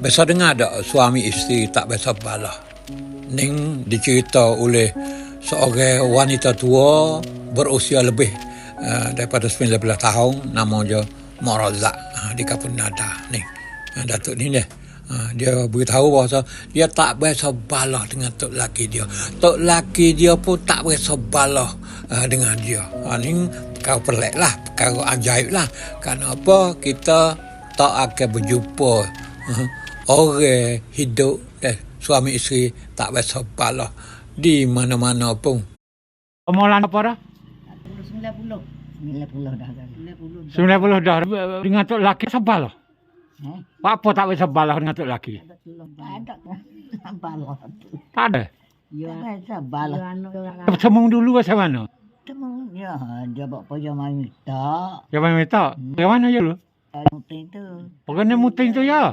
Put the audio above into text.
Biasa dengar tak suami isteri tak biasa balah. Ning dicerita oleh seorang wanita tua berusia lebih daripada 19 tahun, nama dia Mak Razak di Kapun Nada ni. Datuk ni dia. Dia beritahu bahawa dia tak biasa balah dengan tok laki dia. Tok laki dia pun tak biasa balah dengan dia. Ni perkara pelik lah, perkara ajaib lah. Kenapa kita tak akan berjumpa orang hidup suami isteri tak biasa balah di mana-mana pun. Amalan apa dah? 90 dah. 90 dah. Dengan tok laki sebal lah. Apa tak bisa balah dengan tok laki? Tak ada balah tu. Tak ada. Ya, tak balah. Semung dulu macam mana? Temu ya, dia bawa payah main tak. Yang mana minta? Yang mana je lu? Muting tu. Orang yang muting tu ya?